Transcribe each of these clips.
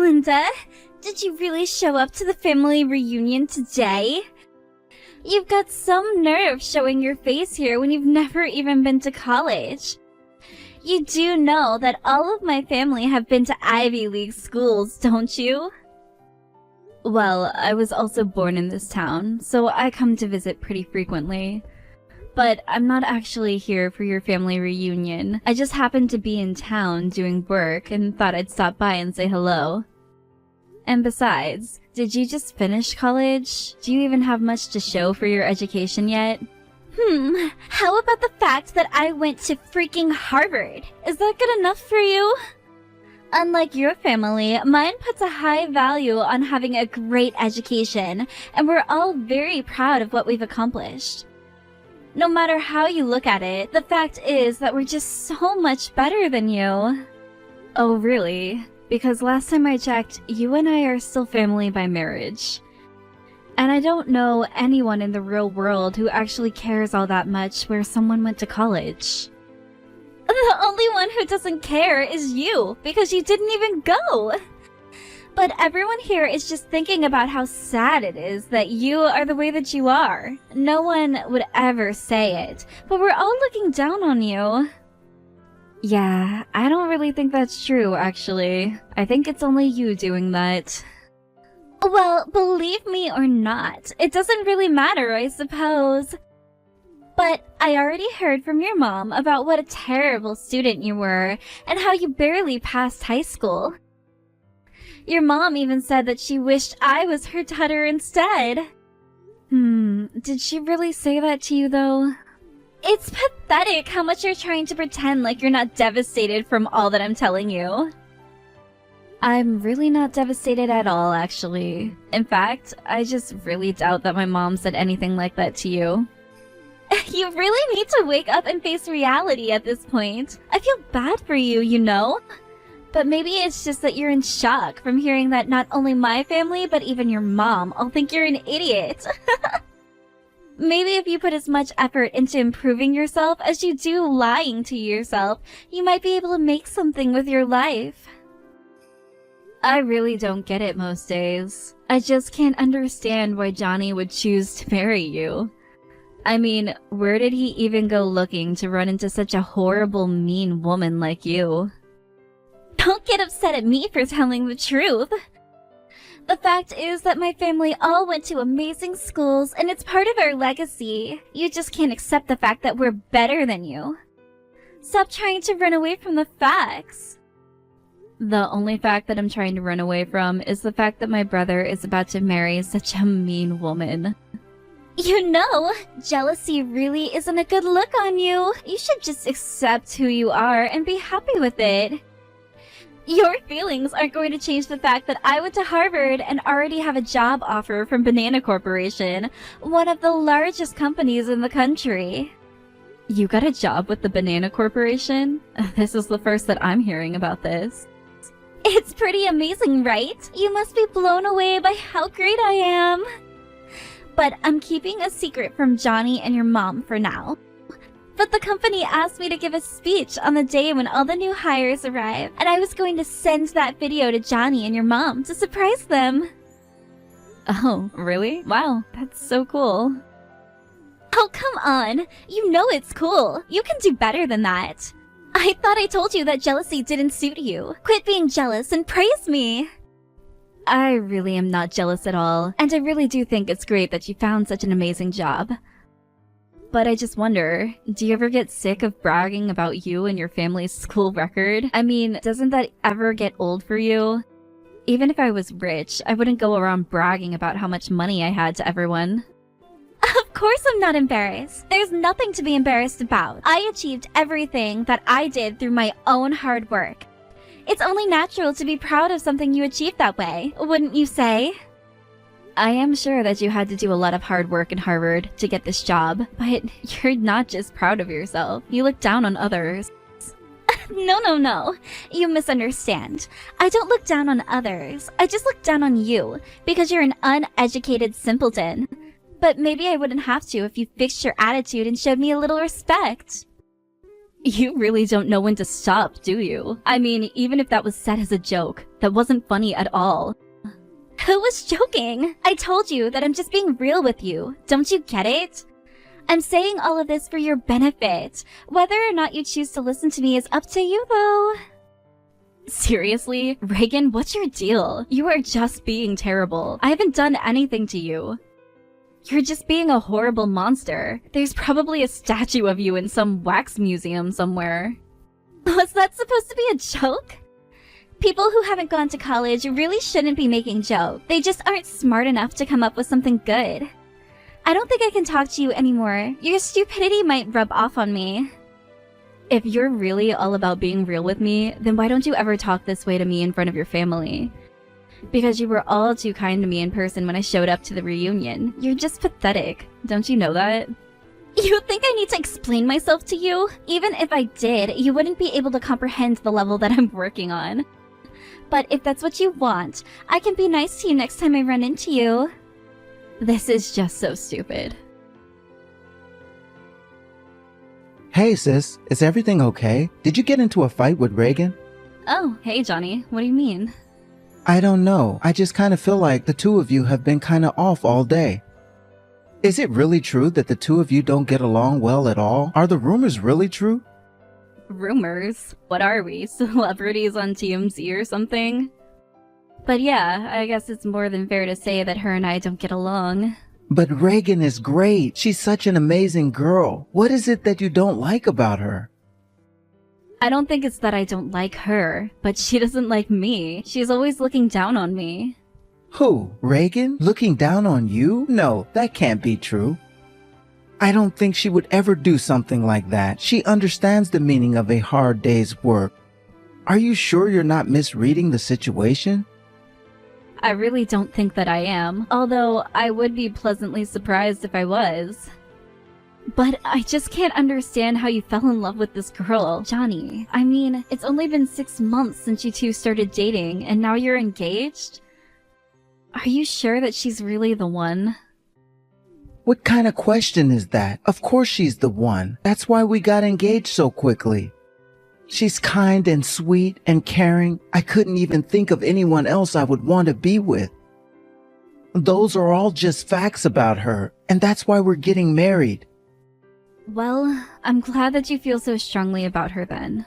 Linda, did you really show up to the family reunion today? You've got some nerve showing your face here when you've never even been to college. You do know that all of my family have been to Ivy League schools, don't you? Well, I was also born in this town, so I come to visit pretty frequently. But I'm not actually here for your family reunion. I just happened to be in town doing work and thought I'd stop by and say hello. And besides, did you just finish college? Do you even have much to show for your education yet? How about the fact that I went to freaking Harvard? Is that good enough for you? Unlike your family, mine puts a high value on having a great education, and we're all very proud of what we've accomplished. No matter how you look at it, the fact is that we're just so much better than you. Oh, really? Because last time I checked, you and I are still family by marriage. And I don't know anyone in the real world who actually cares all that much where someone went to college. The only one who doesn't care is you, because you didn't even go. But everyone here is just thinking about how sad it is that you are the way that you are. No one would ever say it, but we're all looking down on you. Yeah, I don't really think that's true, actually. I think it's only you doing that. Well, believe me or not, it doesn't really matter, I suppose. But I already heard from your mom about what a terrible student you were, and how you barely passed high school. Your mom even said that she wished I was her daughter instead. Did she really say that to you, though? It's pathetic how much you're trying to pretend like you're not devastated from all that I'm telling you. I'm really not devastated at all, actually. In fact, I just really doubt that my mom said anything like that to you. You really need to wake up and face reality at this point. I feel bad for you, you know? But maybe it's just that you're in shock from hearing that not only my family, but even your mom all think you're an idiot. Maybe if you put as much effort into improving yourself as you do lying to yourself, you might be able to make something with your life. I really don't get it most days. I just can't understand why Johnny would choose to marry you. I mean, where did he even go looking to run into such a horrible, mean woman like you? Don't get upset at me for telling the truth. The fact is that my family all went to amazing schools, and it's part of our legacy. You just can't accept the fact that we're better than you. Stop trying to run away from the facts. The only fact that I'm trying to run away from is the fact that my brother is about to marry such a mean woman. You know, jealousy really isn't a good look on you. You should just accept who you are and be happy with it. Your feelings aren't going to change the fact that I went to Harvard and already have a job offer from Banana Corporation, one of the largest companies in the country. You got a job with the Banana Corporation? This is the first that I'm hearing about this. It's pretty amazing, right? You must be blown away by how great I am. But I'm keeping a secret from Johnny and your mom for now. But the company asked me to give a speech on the day when all the new hires arrive, and I was going to send that video to Johnny and your mom to surprise them. Oh, really? Wow, that's so cool. Oh, come on. You know it's cool. You can do better than that. I thought I told you that jealousy didn't suit you. Quit being jealous and praise me. I really am not jealous at all, and I really do think it's great that you found such an amazing job. But I just wonder, do you ever get sick of bragging about you and your family's school record? I mean, doesn't that ever get old for you? Even if I was rich, I wouldn't go around bragging about how much money I had to everyone. Of course I'm not embarrassed. There's nothing to be embarrassed about. I achieved everything that I did through my own hard work. It's only natural to be proud of something you achieved that way, wouldn't you say? I am sure that you had to do a lot of hard work in Harvard to get this job, but you're not just proud of yourself. You look down on others. No. You misunderstand. I don't look down on others. I just look down on you, because you're an uneducated simpleton. But maybe I wouldn't have to if you fixed your attitude and showed me a little respect. You really don't know when to stop, do you? I mean, even if that was said as a joke, that wasn't funny at all. Who was joking? I told you that I'm just being real with you. Don't you get it? I'm saying all of this for your benefit. Whether or not you choose to listen to me is up to you, though. Seriously? Reagan, what's your deal? You are just being terrible. I haven't done anything to you. You're just being a horrible monster. There's probably a statue of you in some wax museum somewhere. Was that supposed to be a joke? People who haven't gone to college really shouldn't be making jokes. They just aren't smart enough to come up with something good. I don't think I can talk to you anymore. Your stupidity might rub off on me. If you're really all about being real with me, then why don't you ever talk this way to me in front of your family? Because you were all too kind to me in person when I showed up to the reunion. You're just pathetic. Don't you know that? You think I need to explain myself to you? Even if I did, you wouldn't be able to comprehend the level that I'm working on. But if that's what you want, I can be nice to you next time I run into you. This is just so stupid. Hey sis, is everything okay? Did you get into a fight with Reagan? Oh, hey Johnny, what do you mean? I don't know. I just kind of feel like the two of you have been kind of off all day. Is it really true that the two of you don't get along well at all? Are the rumors really true? Rumors? What are we, celebrities on TMZ or something? But yeah, I guess it's more than fair to say that her and I don't get along. But Reagan is great. She's such an amazing girl. What is it that you don't like about her? I don't think it's that I don't like her, but she doesn't like me. She's always looking down on me. Who? Reagan? Looking down on you? No, that can't be true. I don't think she would ever do something like that. She understands the meaning of a hard day's work. Are you sure you're not misreading the situation? I really don't think that I am, although I would be pleasantly surprised if I was. But I just can't understand how you fell in love with this girl, Johnny. I mean, it's only been 6 months since you two started dating, and now you're engaged? Are you sure that she's really the one? What kind of question is that? Of course she's the one. That's why we got engaged so quickly. She's kind and sweet and caring. I couldn't even think of anyone else I would want to be with. Those are all just facts about her, and that's why we're getting married. Well, I'm glad that you feel so strongly about her then.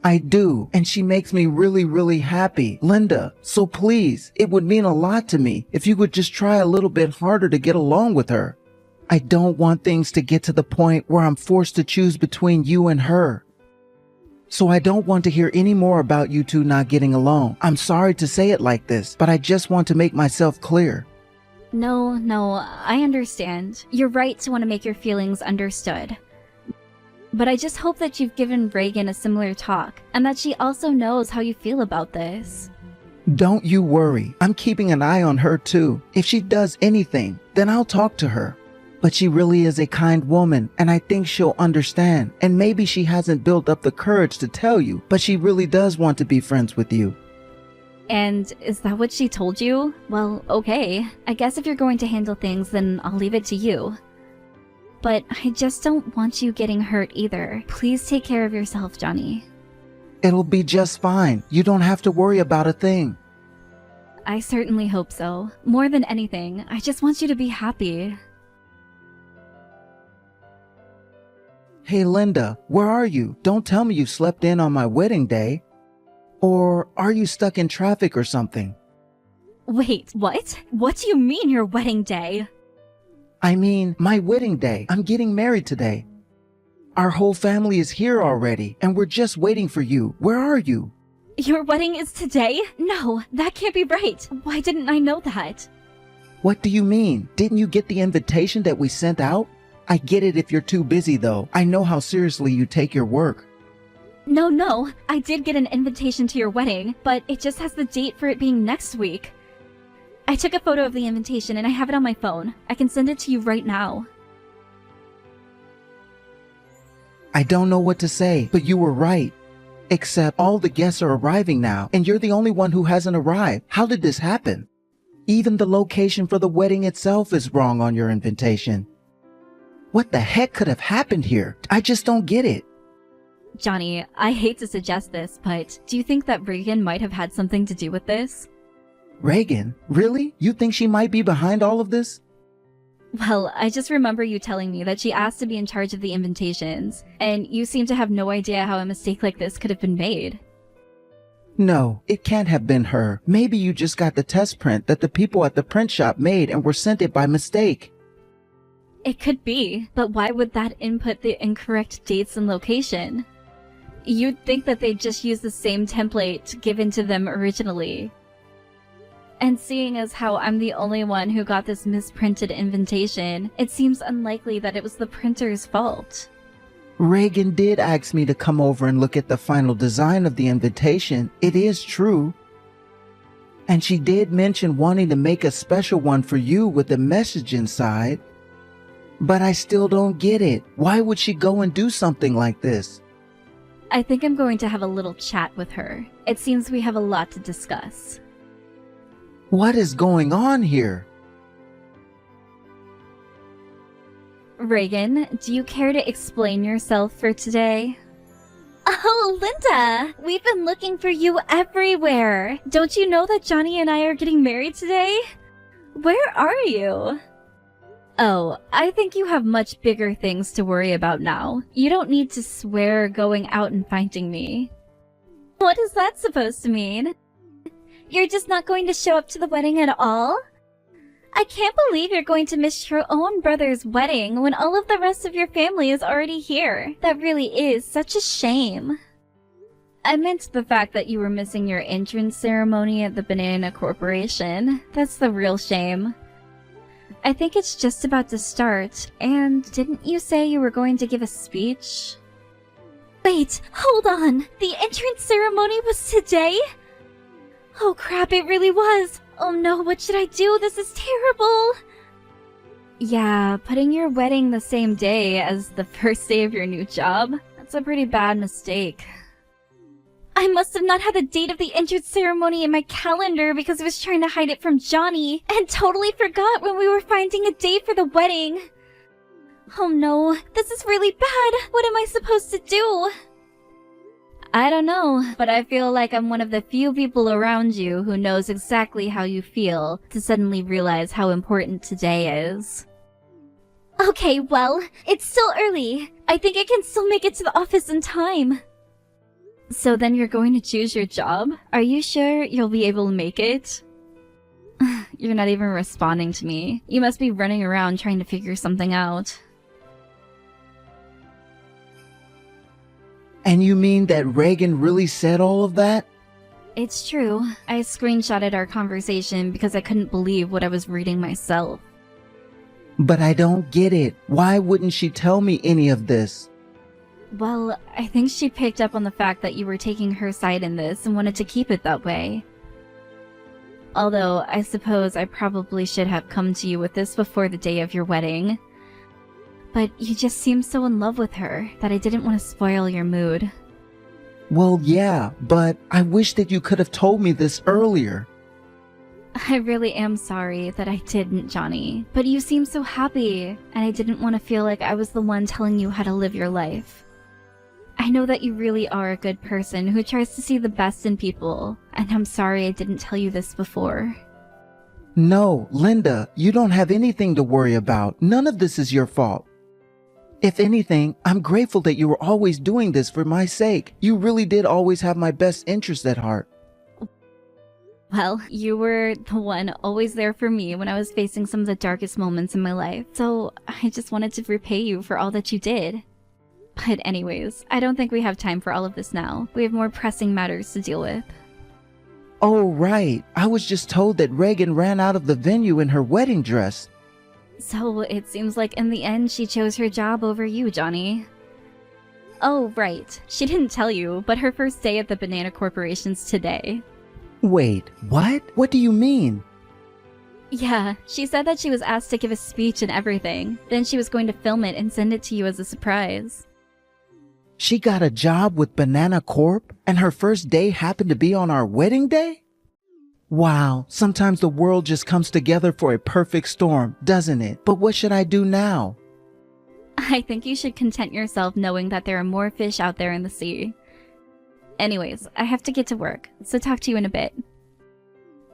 I do, and she makes me really, really happy. Linda, so please, it would mean a lot to me if you would just try a little bit harder to get along with her. I don't want things to get to the point where I'm forced to choose between you and her. So I don't want to hear any more about you two not getting along. I'm sorry to say it like this, but I just want to make myself clear. No, I understand. You're right to want to make your feelings understood. But I just hope that you've given Reagan a similar talk, and that she also knows how you feel about this. Don't you worry. I'm keeping an eye on her too. If she does anything, then I'll talk to her. But she really is a kind woman, and I think she'll understand. And maybe she hasn't built up the courage to tell you, but she really does want to be friends with you. And is that what she told you? Well, okay. I guess if you're going to handle things, then I'll leave it to you. But I just don't want you getting hurt either. Please take care of yourself, Johnny. It'll be just fine. You don't have to worry about a thing. I certainly hope so. More than anything, I just want you to be happy. Hey Linda, where are you? Don't tell me you slept in on my wedding day. Or are you stuck in traffic or something? Wait, what? What do you mean your wedding day? I mean, my wedding day. I'm getting married today. Our whole family is here already, and we're just waiting for you. Where are you? Your wedding is today? No, that can't be right. Why didn't I know that? What do you mean? Didn't you get the invitation that we sent out? I get it if you're too busy though. I know how seriously you take your work. No, I did get an invitation to your wedding, but it just has the date for it being next week. I took a photo of the invitation and I have it on my phone. I can send it to you right now. I don't know what to say, but you were right. Except all the guests are arriving now, and you're the only one who hasn't arrived. How did this happen? Even the location for the wedding itself is wrong on your invitation. What the heck could have happened here? I just don't get it. Johnny, I hate to suggest this, but do you think that Reagan might have had something to do with this? Reagan? Really? You think she might be behind all of this? Well, I just remember you telling me that she asked to be in charge of the invitations, and you seem to have no idea how a mistake like this could have been made. No, it can't have been her. Maybe you just got the test print that the people at the print shop made and were sent it by mistake. It could be, but why would that input the incorrect dates and location? You'd think that they'd just use the same template given to them originally. And seeing as how I'm the only one who got this misprinted invitation, it seems unlikely that it was the printer's fault. Reagan did ask me to come over and look at the final design of the invitation. It is true. And she did mention wanting to make a special one for you with a message inside. But I still don't get it. Why would she go and do something like this? I think I'm going to have a little chat with her. It seems we have a lot to discuss. What is going on here? Reagan, do you care to explain yourself for today? Oh, Linda! We've been looking for you everywhere! Don't you know that Johnny and I are getting married today? Where are you? Oh, I think you have much bigger things to worry about now. You don't need to swear going out and finding me. What is that supposed to mean? You're just not going to show up to the wedding at all? I can't believe you're going to miss your own brother's wedding when all of the rest of your family is already here. That really is such a shame. I meant the fact that you were missing your entrance ceremony at the Banana Corporation. That's the real shame. I think it's just about to start, and didn't you say you were going to give a speech? Wait, hold on! The entrance ceremony was today? Oh crap, it really was! Oh no, what should I do? This is terrible! Yeah, putting your wedding the same day as the first day of your new job? That's a pretty bad mistake. I must have not had the date of the entrance ceremony in my calendar because I was trying to hide it from Johnny, and totally forgot when we were finding a date for the wedding. Oh no, this is really bad! What am I supposed to do? I don't know, but I feel like I'm one of the few people around you who knows exactly how you feel to suddenly realize how important today is. Okay, well, it's still early. I think I can still make it to the office in time. So then you're going to choose your job? Are you sure you'll be able to make it? You're not even responding to me. You must be running around trying to figure something out. And you mean that Reagan really said all of that? It's true. I screenshotted our conversation because I couldn't believe what I was reading myself. But I don't get it. Why wouldn't she tell me any of this? Well, I think she picked up on the fact that you were taking her side in this and wanted to keep it that way. Although, I suppose I probably should have come to you with this before the day of your wedding. But you just seemed so in love with her that I didn't want to spoil your mood. Well, yeah, but I wish that you could have told me this earlier. I really am sorry that I didn't, Johnny. But you seem so happy, and I didn't want to feel like I was the one telling you how to live your life. I know that you really are a good person who tries to see the best in people, and I'm sorry I didn't tell you this before. No, Linda, you don't have anything to worry about. None of this is your fault. If anything, I'm grateful that you were always doing this for my sake. You really did always have my best interest at heart. Well, you were the one always there for me when I was facing some of the darkest moments in my life, so I just wanted to repay you for all that you did. But anyways, I don't think we have time for all of this now. We have more pressing matters to deal with. Oh, right. I was just told that Reagan ran out of the venue in her wedding dress. So it seems like in the end she chose her job over you, Johnny. Oh, right. She didn't tell you, but her first day at the Banana Corporation's today. Wait, what? What do you mean? Yeah, she said that she was asked to give a speech and everything. Then she was going to film it and send it to you as a surprise. She got a job with Banana Corp, and her first day happened to be on our wedding day? Wow, sometimes the world just comes together for a perfect storm, doesn't it? But what should I do now? I think you should content yourself knowing that there are more fish out there in the sea. Anyways, I have to get to work, so talk to you in a bit.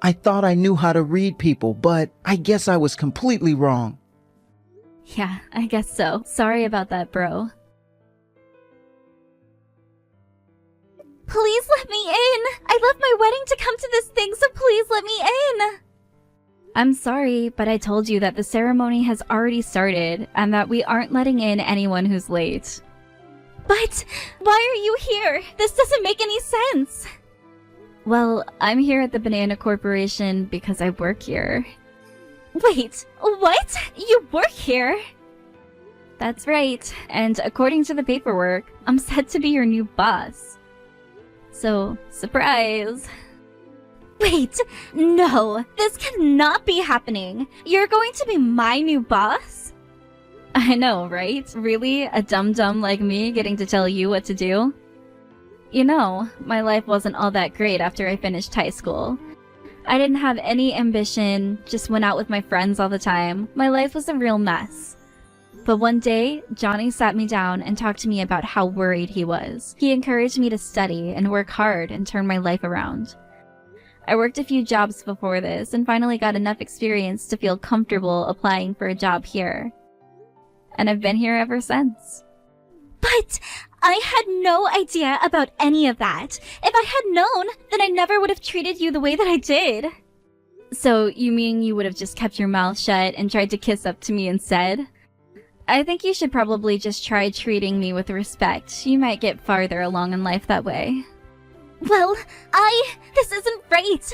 I thought I knew how to read people, but I guess I was completely wrong. Yeah, I guess so. Sorry about that, bro. Please let me in! I left my wedding to come to this thing, so please let me in! I'm sorry, but I told you that the ceremony has already started and that we aren't letting in anyone who's late. But why are you here? This doesn't make any sense! Well, I'm here at the Banana Corporation because I work here. Wait, what? You work here? That's right, and according to the paperwork, I'm set to be your new boss. So, surprise! Wait, no, this cannot be happening. You're going to be my new boss? I know, right? Really? A dum-dum like me getting to tell you what to do? You know, my life wasn't all that great after I finished high school. I didn't have any ambition, just went out with my friends all the time. My life was a real mess. But one day, Johnny sat me down and talked to me about how worried he was. He encouraged me to study and work hard and turn my life around. I worked a few jobs before this and finally got enough experience to feel comfortable applying for a job here. And I've been here ever since. But I had no idea about any of that. If I had known, then I never would have treated you the way that I did. So you mean you would have just kept your mouth shut and tried to kiss up to me instead? I think you should probably just try treating me with respect. You might get farther along in life that way. Well, this isn't right.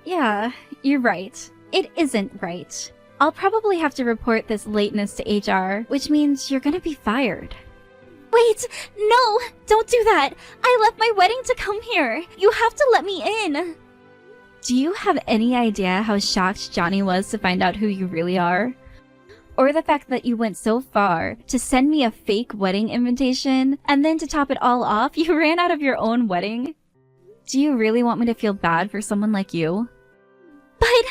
Yeah, you're right. It isn't right. I'll probably have to report this lateness to HR, which means you're gonna be fired. Wait, no, don't do that. I left my wedding to come here. You have to let me in. Do you have any idea how shocked Johnny was to find out who you really are? Or the fact that you went so far to send me a fake wedding invitation, and then to top it all off, you ran out of your own wedding? Do you really want me to feel bad for someone like you? But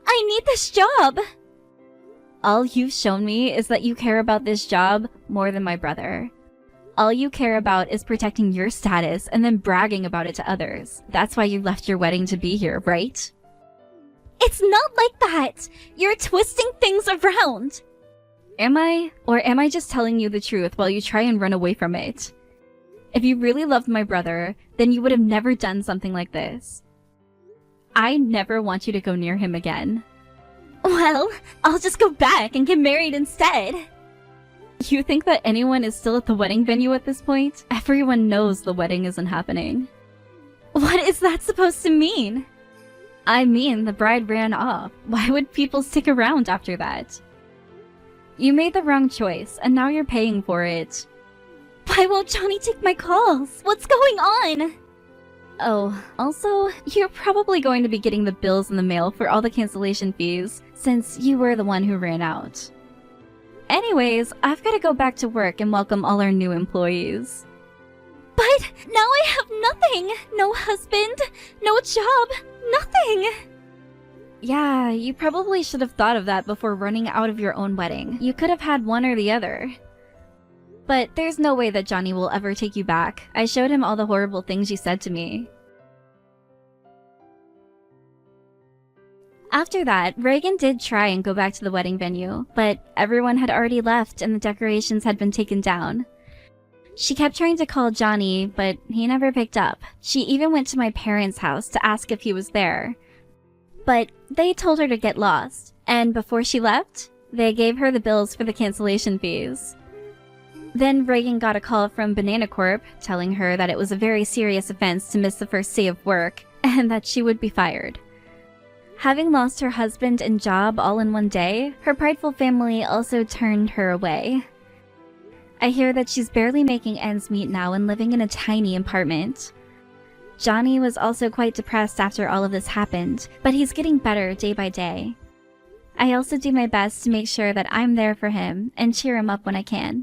I need this job! All you've shown me is that you care about this job more than my brother. All you care about is protecting your status and then bragging about it to others. That's why you left your wedding to be here, right? It's not like that! You're twisting things around! Am I? Or am I just telling you the truth while you try and run away from it? If you really loved my brother, then you would have never done something like this. I never want you to go near him again. Well, I'll just go back and get married instead. You think that anyone is still at the wedding venue at this point? Everyone knows the wedding isn't happening. What is that supposed to mean? I mean, the bride ran off. Why would people stick around after that? You made the wrong choice, and now you're paying for it. Why won't Johnny take my calls? What's going on? Oh, also, you're probably going to be getting the bills in the mail for all the cancellation fees, since you were the one who ran out. Anyways, I've got to go back to work and welcome all our new employees. But now I have nothing! No husband, no job, nothing! Yeah, you probably should have thought of that before running out of your own wedding. You could have had one or the other. But there's no way that Johnny will ever take you back. I showed him all the horrible things you said to me. After that, Reagan did try and go back to the wedding venue, but everyone had already left and the decorations had been taken down. She kept trying to call Johnny, but he never picked up. She even went to my parents' house to ask if he was there. But they told her to get lost, and before she left, they gave her the bills for the cancellation fees. Then Reagan got a call from Banana Corp telling her that it was a very serious offense to miss the first day of work, and that she would be fired. Having lost her husband and job all in one day, her prideful family also turned her away. I hear that she's barely making ends meet now and living in a tiny apartment. Johnny was also quite depressed after all of this happened, but he's getting better day by day. I also do my best to make sure that I'm there for him and cheer him up when I can.